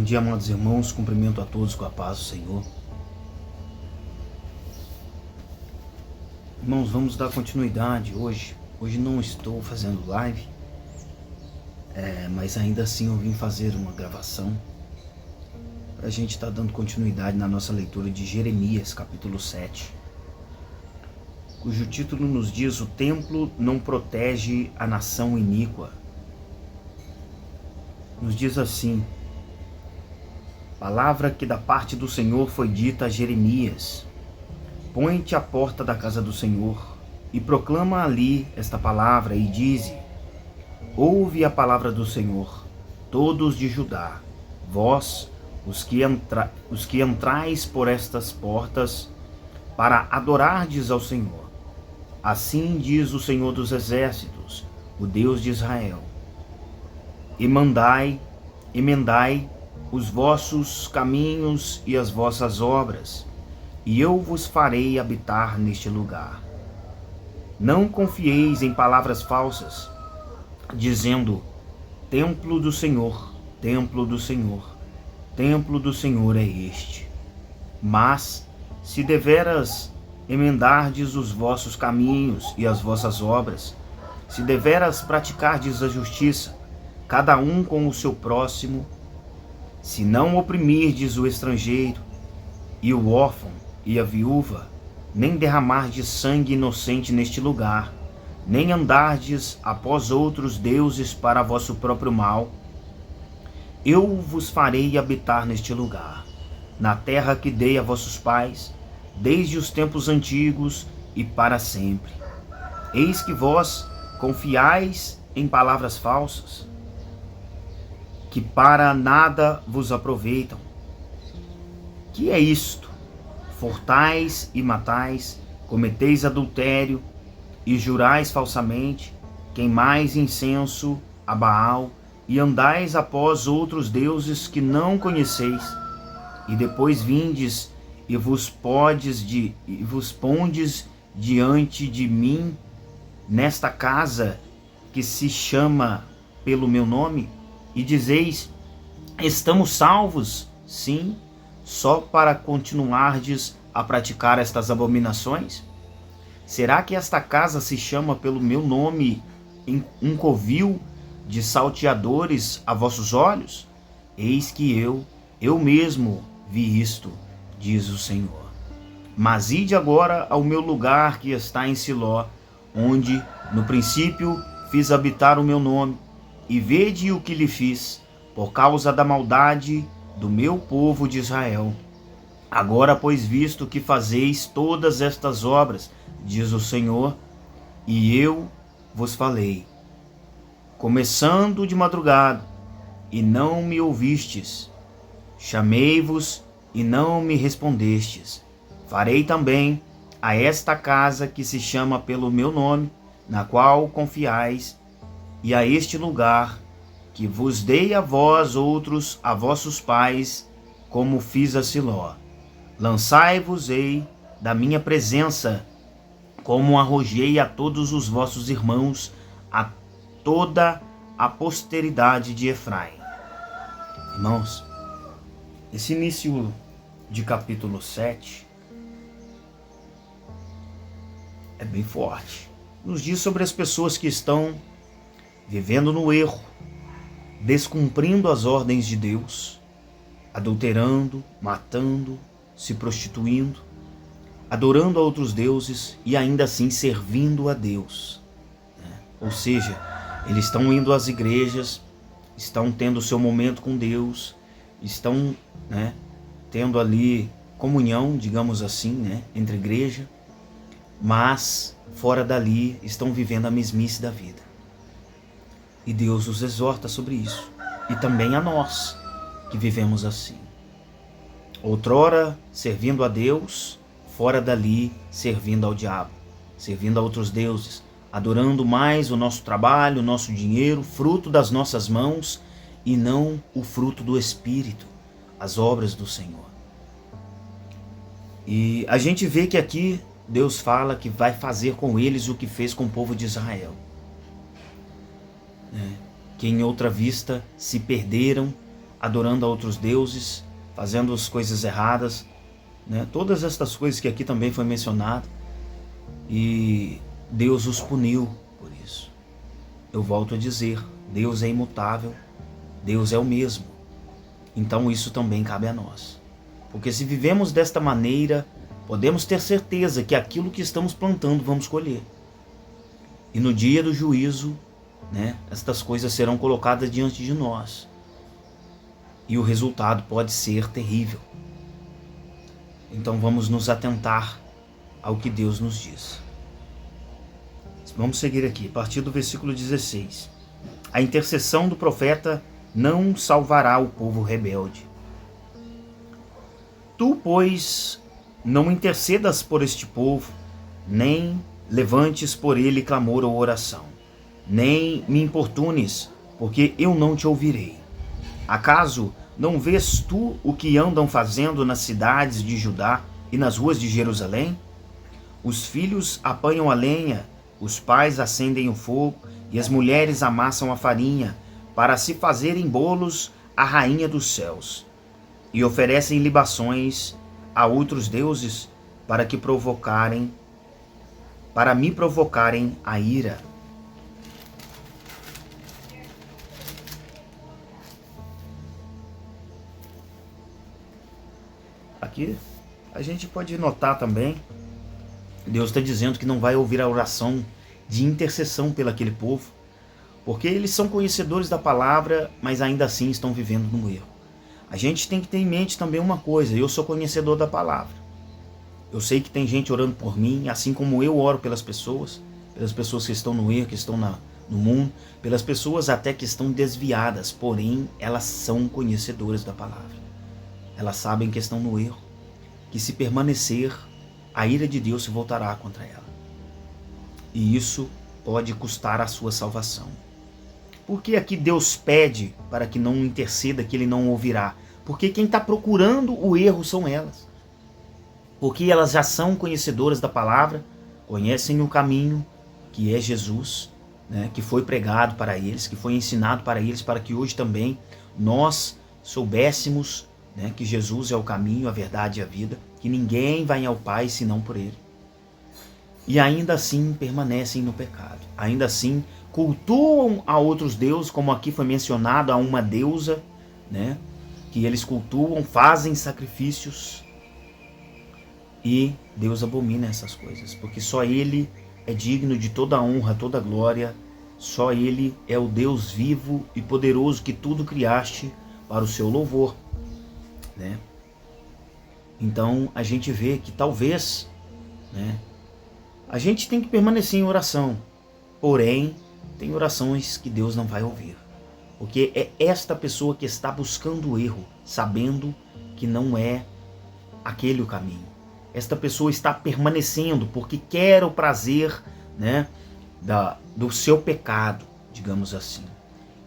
Bom dia, amados irmãos, cumprimento a todos com a paz do Senhor. Irmãos, vamos dar continuidade hoje. Hoje não estou fazendo live, mas ainda assim eu vim fazer uma gravação. A gente está dando continuidade na nossa leitura de Jeremias, capítulo 7, cujo título nos diz: o templo não protege a nação iníqua. Nos diz assim: palavra que da parte do Senhor foi dita a Jeremias: põe-te à porta da casa do Senhor e proclama ali esta palavra e dize: ouve a palavra do Senhor, todos de Judá, vós, os que entrais por estas portas, para adorardes ao Senhor. Assim diz o Senhor dos Exércitos, o Deus de Israel: emendai os vossos caminhos e as vossas obras, e eu vos farei habitar neste lugar. Não confieis em palavras falsas, dizendo: templo do Senhor, templo do Senhor, templo do Senhor é este. Mas, se deveras emendardes os vossos caminhos e as vossas obras, se deveras praticardes a justiça, cada um com o seu próximo, se não oprimirdes o estrangeiro, e o órfão, e a viúva, nem derramardes sangue inocente neste lugar, nem andardes após outros deuses para vosso próprio mal, eu vos farei habitar neste lugar, na terra que dei a vossos pais, desde os tempos antigos e para sempre. Eis que vós confiais em palavras falsas, que para nada vos aproveitam. Que é isto? Furtais e matais, cometeis adultério e jurais falsamente, queimais incenso a Baal e andais após outros deuses que não conheceis, e depois vindes e vos pondes diante de mim nesta casa que se chama pelo meu nome, e dizeis: estamos salvos? Sim, só para continuardes a praticar estas abominações? Será que esta casa se chama pelo meu nome um covil de salteadores a vossos olhos? Eis que eu mesmo vi isto, diz o Senhor. Mas ide agora ao meu lugar que está em Siló, onde no princípio fiz habitar o meu nome, e vede o que lhe fiz, por causa da maldade do meu povo de Israel. Agora, pois, visto que fazeis todas estas obras, diz o Senhor, e eu vos falei, começando de madrugada, e não me ouvistes, chamei-vos e não me respondestes, farei também a esta casa que se chama pelo meu nome, na qual confiais, e a este lugar que vos dei a vós outros, a vossos pais, como fiz a Siló. Lançai-vos-ei da minha presença, como arrojei a todos os vossos irmãos, a toda a posteridade de Efraim. Irmãos, esse início de capítulo 7 é bem forte. Nos diz sobre as pessoas que estão vivendo no erro, descumprindo as ordens de Deus, adulterando, matando, se prostituindo, adorando a outros deuses e ainda assim servindo a Deus. Ou seja, eles estão indo às igrejas, estão tendo o seu momento com Deus, estão tendo ali comunhão, digamos assim, entre igreja, mas fora dali estão vivendo a mesmice da vida. E Deus os exorta sobre isso, e também a nós que vivemos assim. Outrora servindo a Deus, fora dali servindo ao diabo, servindo a outros deuses, adorando mais o nosso trabalho, o nosso dinheiro, fruto das nossas mãos, e não o fruto do Espírito, as obras do Senhor. E a gente vê que aqui Deus fala que vai fazer com eles o que fez com o povo de Israel. Que em outra vista se perderam, adorando a outros deuses, fazendo as coisas erradas, né? Todas estas coisas que aqui também foi mencionado, e Deus os puniu por isso. Eu volto a dizer, Deus é imutável, Deus é o mesmo. Então isso também cabe a nós. Porque se vivemos desta maneira, podemos ter certeza que aquilo que estamos plantando vamos colher. E no dia do juízo, né, estas coisas serão colocadas diante de nós. E o resultado pode ser terrível. Então vamos nos atentar ao que Deus nos diz. Vamos seguir aqui, a partir do versículo 16. A intercessão do profeta não salvará o povo rebelde. Tu, pois, não intercedas por este povo, nem levantes por ele clamor ou oração, nem me importunes, porque eu não te ouvirei. Acaso não vês tu o que andam fazendo nas cidades de Judá e nas ruas de Jerusalém? Os filhos apanham a lenha, os pais acendem o fogo e as mulheres amassam a farinha para se fazerem bolos à rainha dos céus, e oferecem libações a outros deuses para me provocarem a ira. Aqui a gente pode notar também, Deus está dizendo que não vai ouvir a oração de intercessão pelo aquele povo, porque eles são conhecedores da palavra, mas ainda assim estão vivendo no erro. A gente tem que ter em mente também uma coisa, eu sou conhecedor da palavra. Eu sei que tem gente orando por mim, assim como eu oro pelas pessoas que estão no erro, que estão no mundo, pelas pessoas até que estão desviadas, porém elas são conhecedoras da palavra. Elas sabem que estão no erro, que se permanecer, a ira de Deus se voltará contra ela. E isso pode custar a sua salvação. Por que aqui Deus pede para que não interceda, que ele não ouvirá? Porque quem está procurando o erro são elas. Porque elas já são conhecedoras da palavra, conhecem o caminho que é Jesus, né, que foi pregado para eles, que foi ensinado para eles, para que hoje também nós soubéssemos, né, que Jesus é o caminho, a verdade e a vida, que ninguém vai ao Pai senão por ele. E ainda assim permanecem no pecado. Ainda assim cultuam a outros deuses, como aqui foi mencionado, a uma deusa, né, que eles cultuam, fazem sacrifícios. E Deus abomina essas coisas, porque só Ele é digno de toda a honra, toda a glória. Só Ele é o Deus vivo e poderoso que tudo criaste para o seu louvor, né? Então a gente vê que talvez, né, a gente tem que permanecer em oração, porém tem orações que Deus não vai ouvir, porque é esta pessoa que está buscando o erro, sabendo que não é aquele o caminho. Esta pessoa está permanecendo porque quer o prazer, né, do seu pecado, digamos assim,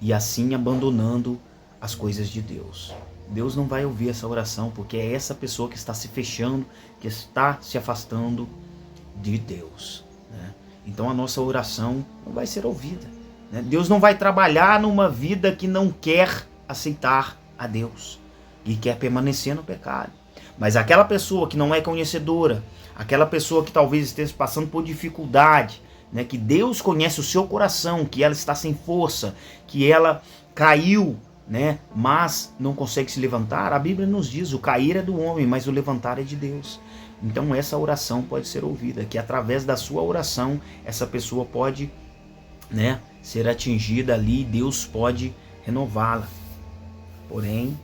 e assim abandonando as coisas de Deus. Deus não vai ouvir essa oração, porque é essa pessoa que está se fechando, que está se afastando de Deus, né? Então a nossa oração não vai ser ouvida, né? Deus não vai trabalhar numa vida que não quer aceitar a Deus e quer permanecer no pecado. Mas aquela pessoa que não é conhecedora, aquela pessoa que talvez esteja passando por dificuldade, né, que Deus conhece o seu coração, que ela está sem força, que ela caiu, né, mas não consegue se levantar, a Bíblia nos diz, o cair é do homem, mas o levantar é de Deus. Então essa oração pode ser ouvida, que através da sua oração, essa pessoa pode, né, ser atingida ali, Deus pode renová-la. Porém,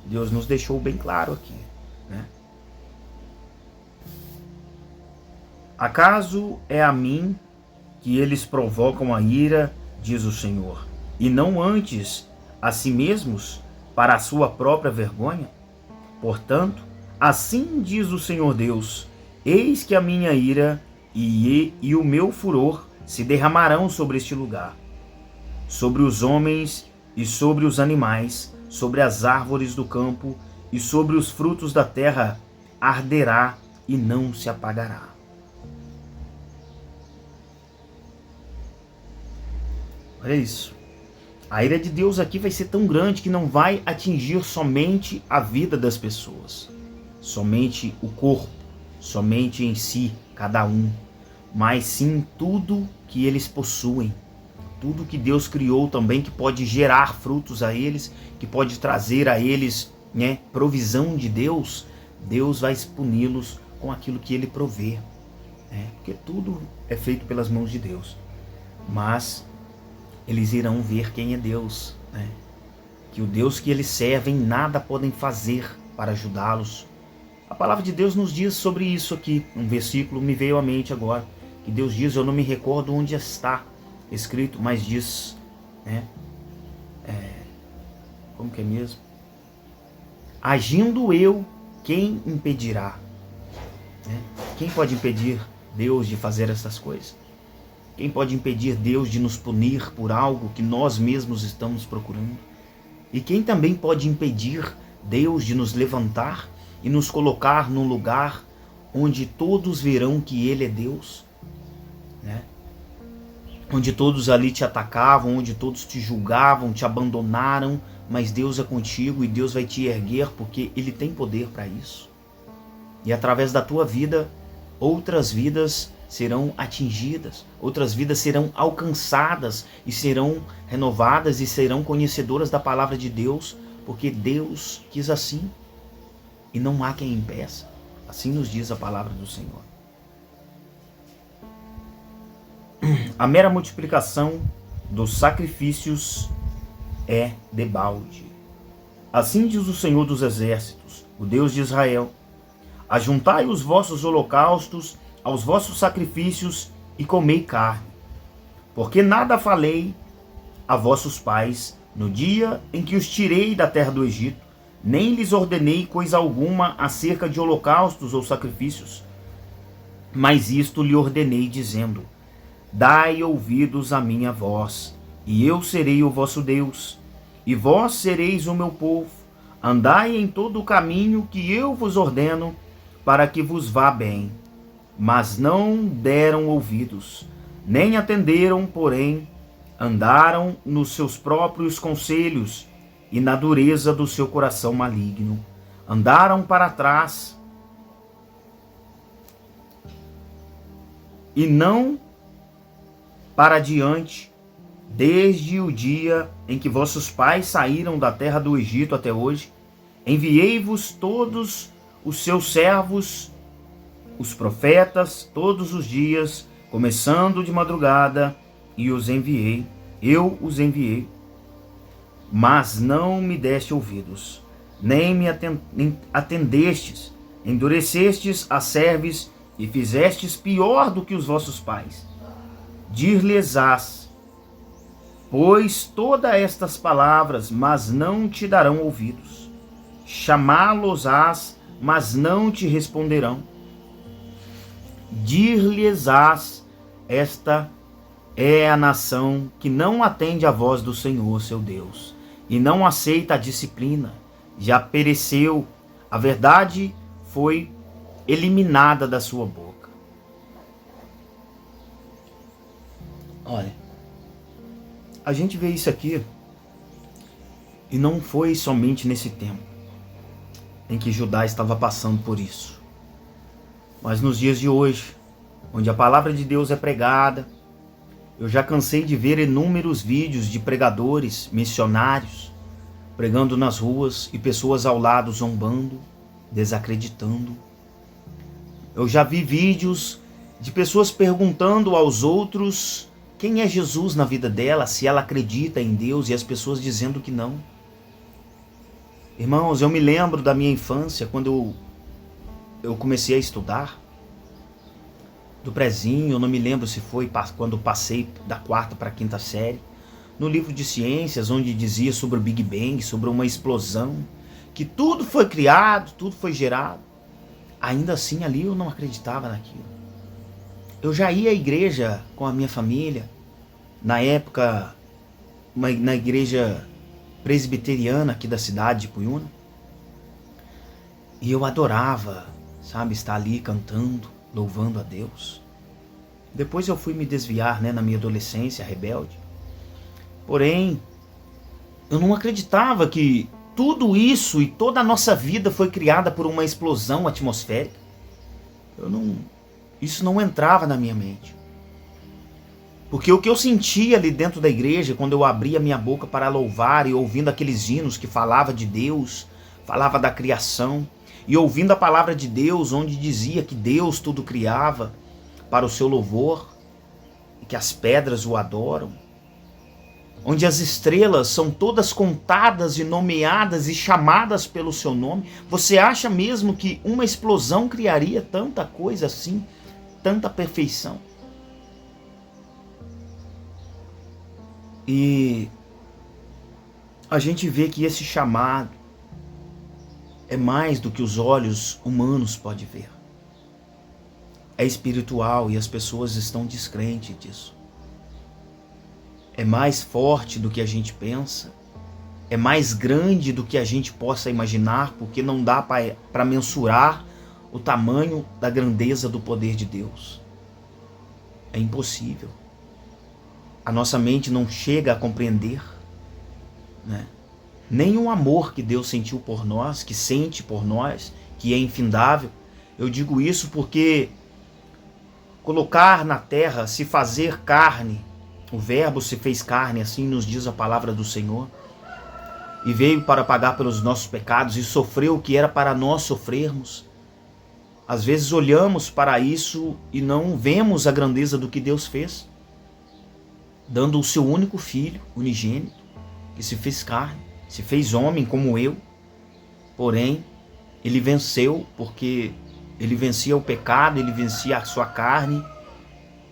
Deus nos deixou bem claro aqui, né? Acaso é a mim que eles provocam a ira, diz o Senhor, e não antes a si mesmos para a sua própria vergonha? Portanto, assim diz o Senhor Deus, eis que a minha ira e o meu furor se derramarão sobre este lugar, sobre os homens e sobre os animais, sobre as árvores do campo e sobre os frutos da terra, arderá e não se apagará. Olha isso. A ira de Deus aqui vai ser tão grande que não vai atingir somente a vida das pessoas, somente o corpo, somente em si, cada um, mas sim tudo que eles possuem, tudo que Deus criou também, que pode gerar frutos a eles, que pode trazer a eles, né, provisão de Deus. Deus vai puni-los com aquilo que Ele provê, né? Porque tudo é feito pelas mãos de Deus, mas eles irão ver quem é Deus, né? Que o Deus que eles servem nada podem fazer para ajudá-los. A palavra de Deus nos diz sobre isso aqui. Um versículo me veio à mente agora, que Deus diz, eu não me recordo onde está escrito, mas diz, né? Como que é mesmo? Agindo eu, quem impedirá? Né? Quem pode impedir Deus de fazer essas coisas? Quem pode impedir Deus de nos punir por algo que nós mesmos estamos procurando? E quem também pode impedir Deus de nos levantar e nos colocar num lugar onde todos verão que Ele é Deus? Né? Onde todos ali te atacavam, onde todos te julgavam, te abandonaram, mas Deus é contigo e Deus vai te erguer porque Ele tem poder para isso. E através da tua vida, outras vidas serão atingidas, outras vidas serão alcançadas e serão renovadas e serão conhecedoras da palavra de Deus, porque Deus quis assim e não há quem impeça. Assim nos diz a palavra do Senhor. A mera multiplicação dos sacrifícios é debalde. Assim diz o Senhor dos Exércitos, o Deus de Israel: ajuntai os vossos holocaustos aos vossos sacrifícios e comei carne. Porque nada falei a vossos pais no dia em que os tirei da terra do Egito, nem lhes ordenei coisa alguma acerca de holocaustos ou sacrifícios. Mas isto lhe ordenei, dizendo: dai ouvidos à minha voz, e eu serei o vosso Deus, e vós sereis o meu povo. Andai em todo o caminho que eu vos ordeno, para que vos vá bem. Mas não deram ouvidos, nem atenderam, porém, andaram nos seus próprios conselhos e na dureza do seu coração maligno. Andaram para trás e não para diante, desde o dia em que vossos pais saíram da terra do Egito até hoje. Enviei-vos todos os seus servos, os profetas, todos os dias, começando de madrugada, e os enviei, eu os enviei. Mas não me deste ouvidos, nem me atendestes, endurecestes a cerviz e fizestes pior do que os vossos pais. Dir-lhes-ás, pois, todas estas palavras, mas não te darão ouvidos. Chamá-los-ás, mas não te responderão. Dir-lhes-ás, esta é a nação que não atende à voz do Senhor, seu Deus, e não aceita a disciplina. Já pereceu, a verdade foi eliminada da sua boca. Olha, a gente vê isso aqui, e não foi somente nesse tempo em que Judá estava passando por isso, mas nos dias de hoje, onde a palavra de Deus é pregada. Eu já cansei de ver inúmeros vídeos de pregadores, missionários, pregando nas ruas e pessoas ao lado zombando, desacreditando. Eu já vi vídeos de pessoas perguntando aos outros quem é Jesus na vida dela, se ela acredita em Deus, e as pessoas dizendo que não. Irmãos, eu me lembro da minha infância, quando eu comecei a estudar, do prezinho, eu não me lembro se foi quando passei da 4ª para a 5ª série, no livro de ciências, onde dizia sobre o Big Bang, sobre uma explosão, que tudo foi criado, tudo foi gerado. Ainda assim, ali eu não acreditava naquilo. Eu já ia à igreja com a minha família, na época, na igreja presbiteriana aqui da cidade de Puiúna, e eu adorava, sabe, estar ali cantando, louvando a Deus. Depois eu fui me desviar, na minha adolescência, rebelde. Porém, Eu não acreditava que tudo isso e toda a nossa vida foi criada por uma explosão atmosférica. Isso não entrava na minha mente. Porque o que eu sentia ali dentro da igreja, quando eu abria minha boca para louvar e ouvindo aqueles hinos que falava de Deus, falava da criação, e ouvindo a palavra de Deus, onde dizia que Deus tudo criava para o seu louvor, e que as pedras o adoram, onde as estrelas são todas contadas e nomeadas e chamadas pelo seu nome, você acha mesmo que uma explosão criaria tanta coisa assim, tanta perfeição? E a gente vê que esse chamado é mais do que os olhos humanos podem ver. É espiritual e as pessoas estão descrentes disso. É mais forte do que a gente pensa. É mais grande do que a gente possa imaginar, porque não dá para mensurar o tamanho da grandeza do poder de Deus. É impossível. A nossa mente não chega a compreender, né? Nem o amor que Deus sentiu por nós, que sente por nós, que é infindável. Eu digo isso porque colocar na terra, se fazer carne, o verbo se fez carne, assim nos diz a palavra do Senhor, e veio para pagar pelos nossos pecados e sofreu o que era para nós sofrermos. Às vezes olhamos para isso e não vemos a grandeza do que Deus fez, dando o seu único filho, unigênito, que se fez carne, se fez homem como eu. Porém, ele venceu, porque ele vencia o pecado, ele vencia a sua carne,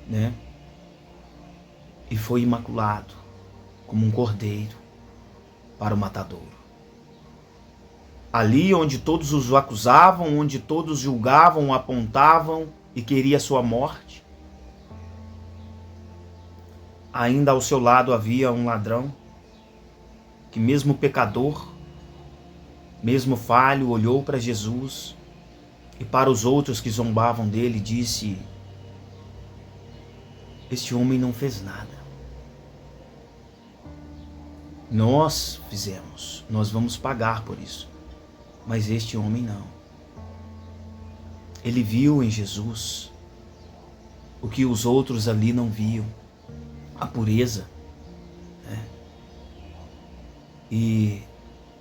né? E foi imaculado, como um cordeiro para o matadouro. Ali onde todos os acusavam, onde todos julgavam, apontavam e queria sua morte, ainda ao seu lado havia um ladrão, que mesmo pecador, mesmo falho, olhou para Jesus e para os outros que zombavam dele disse: este homem não fez nada. Nós fizemos, nós vamos pagar por isso, mas este homem não. Ele viu em Jesus o que os outros ali não viam, a pureza, né? E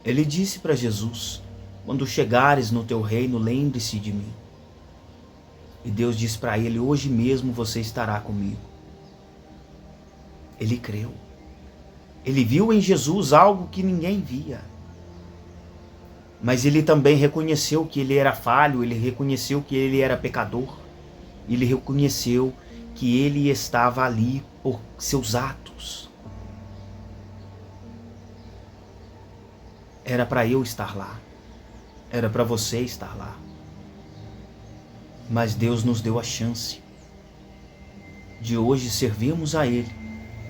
ele disse para Jesus: quando chegares no teu reino, lembre-se de mim. E Deus disse para ele: hoje mesmo você estará comigo. Ele creu. Ele viu em Jesus algo que ninguém via. Mas ele também reconheceu que ele era falho, ele reconheceu que ele era pecador. Ele reconheceu que ele estava ali por seus atos. Era para eu estar lá. Era para você estar lá. Mas Deus nos deu a chance de hoje servirmos a Ele,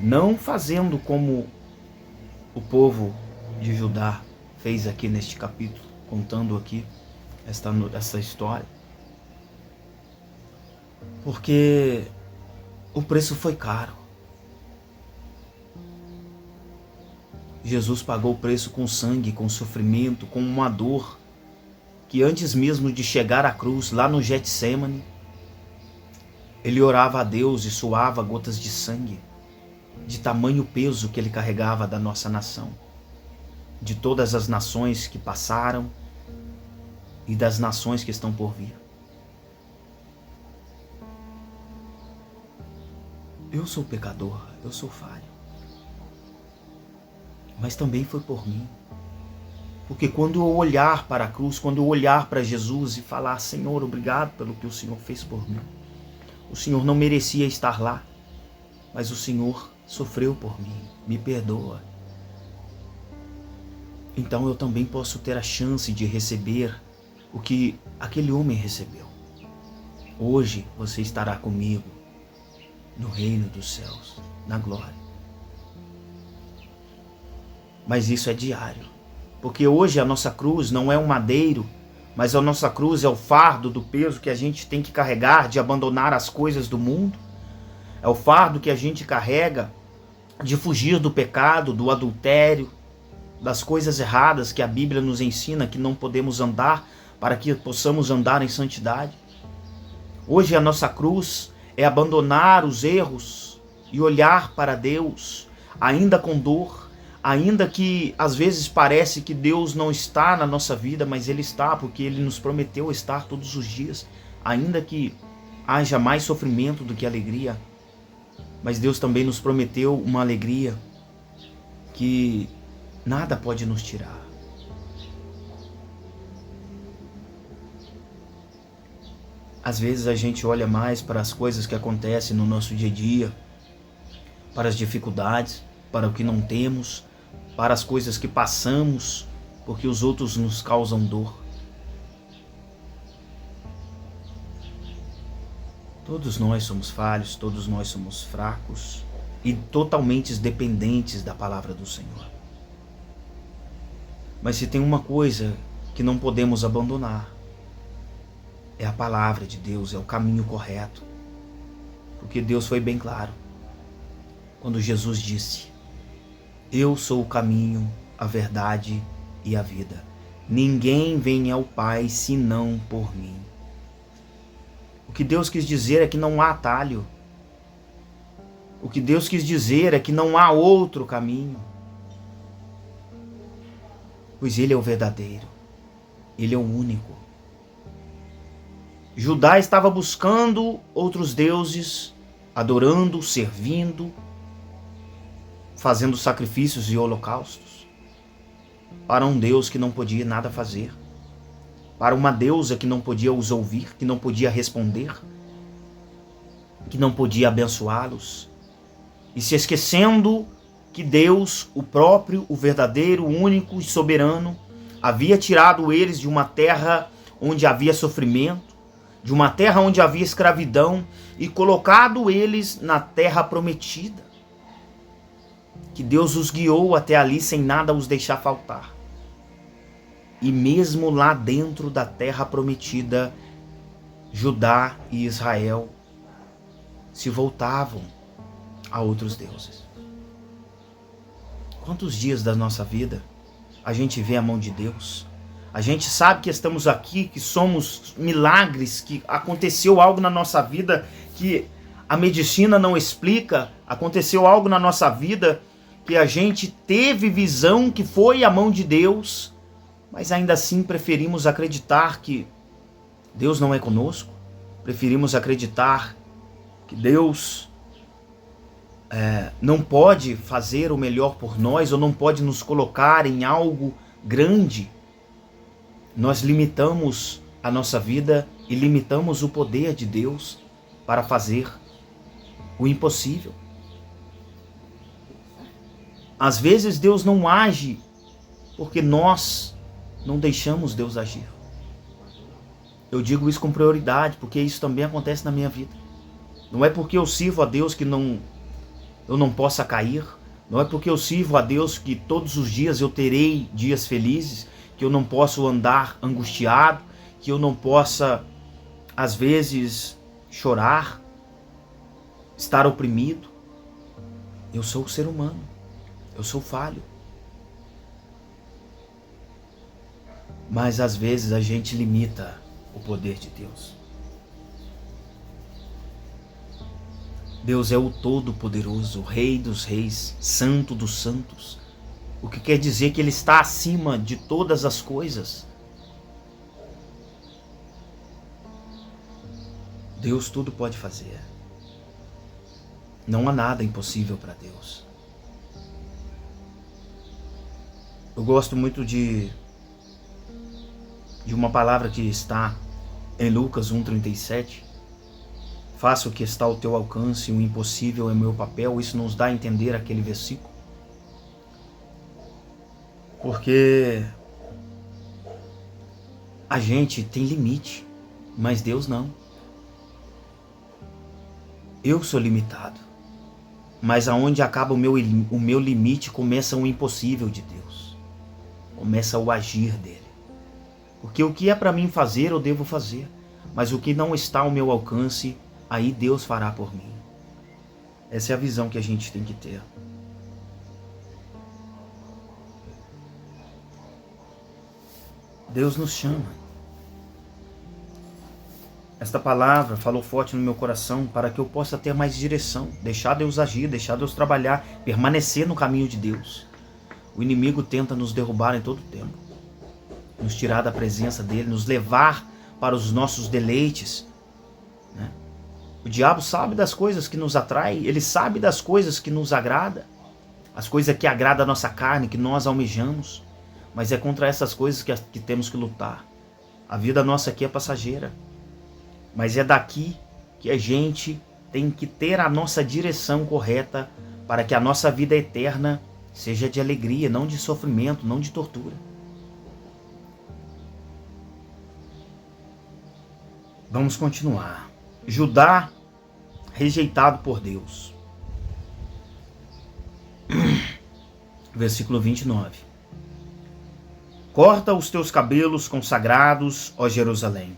não fazendo como o povo de Judá fez aqui neste capítulo, contando aqui essa história. Porque o preço foi caro. Jesus pagou o preço com sangue, com sofrimento, com uma dor que antes mesmo de chegar à cruz, lá no Getsêmani, ele orava a Deus e suava gotas de sangue, de tamanho peso que ele carregava da nossa nação, de todas as nações que passaram e das nações que estão por vir. Eu sou pecador, eu sou falho. Mas também foi por mim. Porque quando eu olhar para a cruz, quando eu olhar para Jesus e falar: Senhor, obrigado pelo que o Senhor fez por mim. O Senhor não merecia estar lá, mas o Senhor sofreu por mim, me perdoa. Então eu também posso ter a chance de receber o que aquele homem recebeu. Hoje você estará comigo no reino dos céus, na glória. Mas isso é diário, porque hoje a nossa cruz não é um madeiro, mas a nossa cruz é o fardo do peso que a gente tem que carregar de abandonar as coisas do mundo. É o fardo que a gente carrega de fugir do pecado, do adultério, das coisas erradas que a Bíblia nos ensina que não podemos andar, para que possamos andar em santidade. Hoje a nossa cruz é abandonar os erros e olhar para Deus, ainda com dor, ainda que às vezes parece que Deus não está na nossa vida, mas Ele está, porque Ele nos prometeu estar todos os dias, ainda que haja mais sofrimento do que alegria, mas Deus também nos prometeu uma alegria que nada pode nos tirar. Às vezes a gente olha mais para as coisas que acontecem no nosso dia a dia, para as dificuldades, para o que não temos, para as coisas que passamos, porque os outros nos causam dor. Todos nós somos falhos, todos nós somos fracos e totalmente dependentes da palavra do Senhor. Mas se tem uma coisa que não podemos abandonar, é a palavra de Deus, é o caminho correto. Porque Deus foi bem claro quando Jesus disse: eu sou o caminho, a verdade e a vida. Ninguém vem ao Pai senão por mim. O que Deus quis dizer é que não há atalho. O que Deus quis dizer é que não há outro caminho. Pois Ele é o verdadeiro. Ele é o único. Judá estava buscando outros deuses, adorando, servindo, fazendo sacrifícios e holocaustos para um Deus que não podia nada fazer, para uma deusa que não podia os ouvir, que não podia responder, que não podia abençoá-los, e se esquecendo que Deus, o próprio, o verdadeiro, o único e soberano, havia tirado eles de uma terra onde havia sofrimento, de uma terra onde havia escravidão, e colocado eles na terra prometida, que Deus os guiou até ali sem nada os deixar faltar. E mesmo lá dentro da terra prometida, Judá e Israel se voltavam a outros deuses. Quantos dias da nossa vida a gente vê a mão de Deus? A gente sabe que estamos aqui, que somos milagres, que aconteceu algo na nossa vida que a medicina não explica, aconteceu algo na nossa vida que a gente teve visão que foi a mão de Deus, mas ainda assim preferimos acreditar que Deus não é conosco, preferimos acreditar que Deus não pode fazer o melhor por nós, ou não pode nos colocar em algo grande. Nós limitamos a nossa vida e limitamos o poder de Deus para fazer o impossível. Às vezes Deus não age porque nós não deixamos Deus agir. Eu digo isso com prioridade, porque isso também acontece na minha vida. Não é porque eu sirvo a Deus que eu não possa cair. Não é porque eu sirvo a Deus que todos os dias eu terei dias felizes, que eu não posso andar angustiado, que eu não possa, às vezes, chorar, estar oprimido. Eu sou ser humano, eu sou falho. Mas às vezes a gente limita o poder de Deus. Deus é o Todo-Poderoso, o Rei dos Reis, Santo dos Santos. O que quer dizer que Ele está acima de todas as coisas. Deus tudo pode fazer. Não há nada impossível para Deus. Eu gosto muito de uma palavra que está em Lucas 1,37. Faça o que está ao teu alcance, o impossível é meu papel. Isso nos dá a entender aquele versículo. Porque a gente tem limite, mas Deus não. Eu sou limitado, mas aonde acaba o meu limite, começa o impossível de Deus. Começa o agir dele. Porque o que é para mim fazer, eu devo fazer. Mas o que não está ao meu alcance, aí Deus fará por mim. Essa é a visão que a gente tem que ter. Deus nos chama. Esta palavra falou forte no meu coração para que eu possa ter mais direção, deixar Deus agir, deixar Deus trabalhar, permanecer no caminho de Deus. O inimigo tenta nos derrubar em todo o tempo, nos tirar da presença dele, nos levar para os nossos deleites, né? O diabo sabe das coisas que nos atraem, ele sabe das coisas que nos agrada, as coisas que agradam a nossa carne, que nós almejamos, mas é contra essas coisas que temos que lutar. A vida nossa aqui é passageira, mas é daqui que a gente tem que ter a nossa direção correta para que a nossa vida eterna seja de alegria, não de sofrimento, não de tortura. Vamos continuar. Judá, rejeitado por Deus. Versículo 29. Corta os teus cabelos consagrados, ó Jerusalém,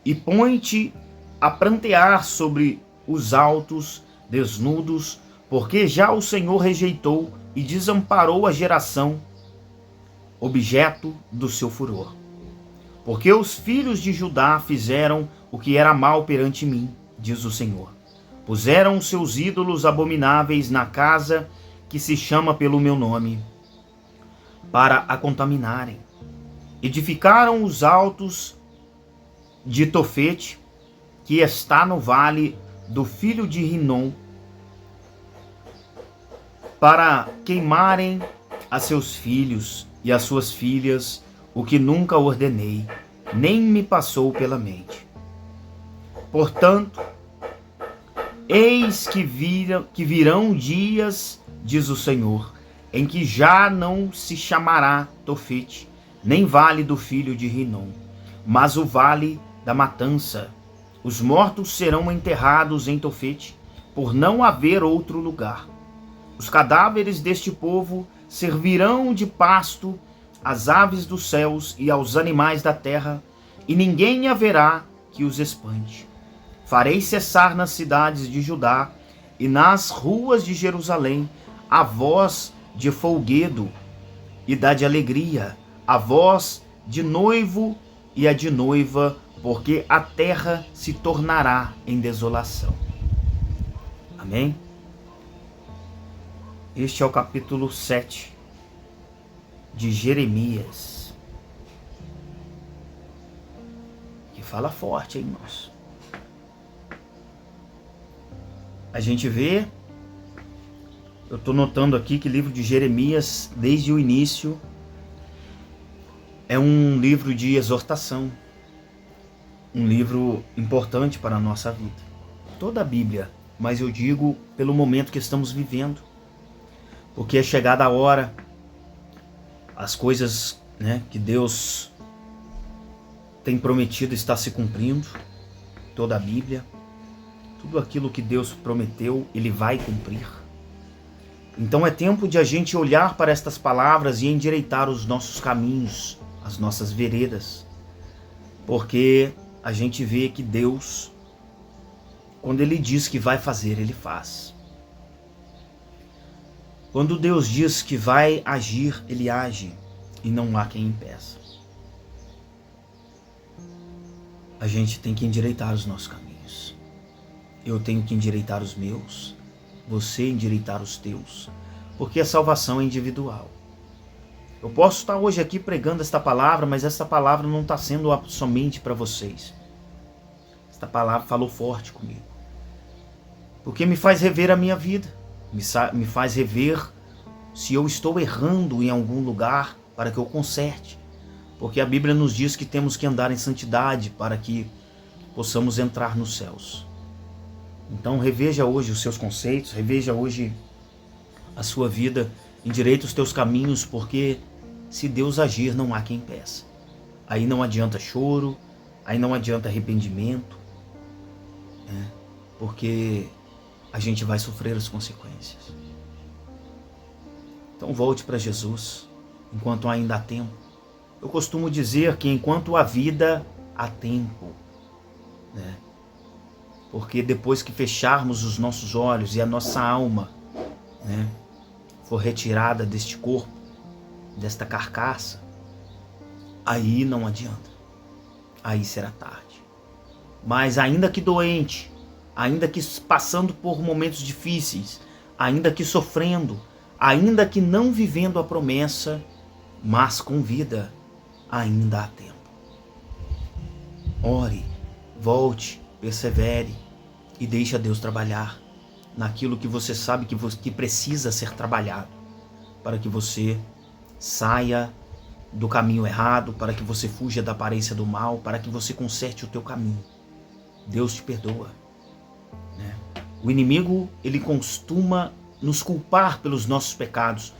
e põe-te a prantear sobre os altos desnudos, porque já o Senhor rejeitou e desamparou a geração, objeto do seu furor. Porque os filhos de Judá fizeram o que era mal perante mim, diz o Senhor. Puseram os seus ídolos abomináveis na casa que se chama pelo meu nome, para a contaminarem. Edificaram os altos de Tofete, que está no vale do filho de Rinom, para queimarem a seus filhos e as suas filhas, o que nunca ordenei, nem me passou pela mente. Portanto, eis que virão dias, diz o Senhor, em que já não se chamará Tofete, nem vale do filho de Rinom, mas o vale da matança. Os mortos serão enterrados em Tofete, por não haver outro lugar. Os cadáveres deste povo servirão de pasto às aves dos céus e aos animais da terra, e ninguém haverá que os espante. Farei cessar nas cidades de Judá e nas ruas de Jerusalém a voz de folguedo e da de alegria, a voz de noivo e a de noiva, porque a terra se tornará em desolação. Amém? Este é o capítulo 7 de Jeremias, que fala forte, hein, irmãos? A gente vê, eu estou notando aqui que o livro de Jeremias, desde o início, é um livro de exortação, um livro importante para a nossa vida. Toda a Bíblia, mas eu digo pelo momento que estamos vivendo, porque é chegada a hora, as coisas, né, que Deus tem prometido está se cumprindo. Toda a Bíblia, tudo aquilo que Deus prometeu, Ele vai cumprir. Então é tempo de a gente olhar para estas palavras e endireitar os nossos caminhos, as nossas veredas, porque a gente vê que Deus, quando Ele diz que vai fazer, Ele faz. Quando Deus diz que vai agir, Ele age, e não há quem impeça. A gente tem que endireitar os nossos caminhos. Eu tenho que endireitar os meus, você endireitar os teus, porque a salvação é individual. Eu posso estar hoje aqui pregando esta palavra, mas essa palavra não está sendo somente para vocês. Esta palavra falou forte comigo, porque me faz rever a minha vida, me faz rever se eu estou errando em algum lugar para que eu conserte, porque a Bíblia nos diz que temos que andar em santidade para que possamos entrar nos céus. Então reveja hoje os seus conceitos, reveja hoje a sua vida, endireita os teus caminhos, porque se Deus agir, não há quem impeça. Aí não adianta choro, aí não adianta arrependimento, né? Porque a gente vai sofrer as consequências. Então volte para Jesus, enquanto ainda há tempo. Eu costumo dizer que enquanto há vida, há tempo, né? Porque depois que fecharmos os nossos olhos e a nossa alma, né, for retirada deste corpo, desta carcaça, aí não adianta. Aí será tarde. Mas ainda que doente, ainda que passando por momentos difíceis, ainda que sofrendo, ainda que não vivendo a promessa, mas com vida, ainda há tempo. Ore, volte, persevere e deixe Deus trabalhar naquilo que você sabe que precisa ser trabalhado, para que você saia do caminho errado, para que você fuja da aparência do mal, para que você conserte o teu caminho. Deus te perdoa, né? O inimigo, ele costuma nos culpar pelos nossos pecados.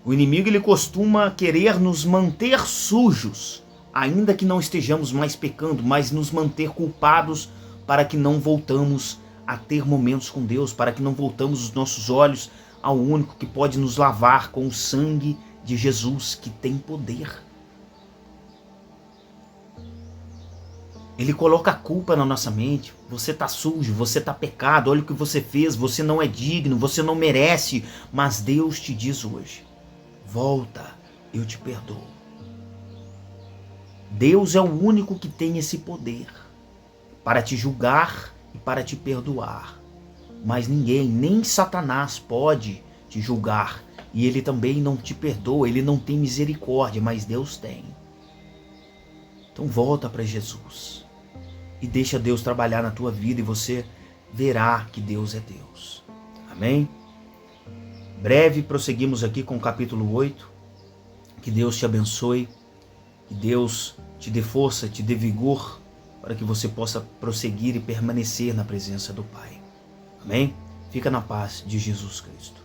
O inimigo, ele costuma querer nos manter sujos, ainda que não estejamos mais pecando, mas nos manter culpados para que não voltamos a ter momentos com Deus, para que não voltamos os nossos olhos ao único que pode nos lavar com o sangue de Jesus, que tem poder. Ele coloca a culpa na nossa mente. Você está sujo, você está pecado, olha o que você fez, você não é digno, você não merece. Mas Deus te diz hoje, volta, eu te perdoo. Deus é o único que tem esse poder para te julgar e para te perdoar. Mas ninguém, nem Satanás pode te julgar. E ele também não te perdoa, ele não tem misericórdia, mas Deus tem. Então volta para Jesus e deixa Deus trabalhar na tua vida e você verá que Deus é Deus. Amém? Breve prosseguimos aqui com o capítulo 8. Que Deus te abençoe, que Deus te dê força, te dê vigor, para que você possa prosseguir e permanecer na presença do Pai. Amém? Fica na paz de Jesus Cristo.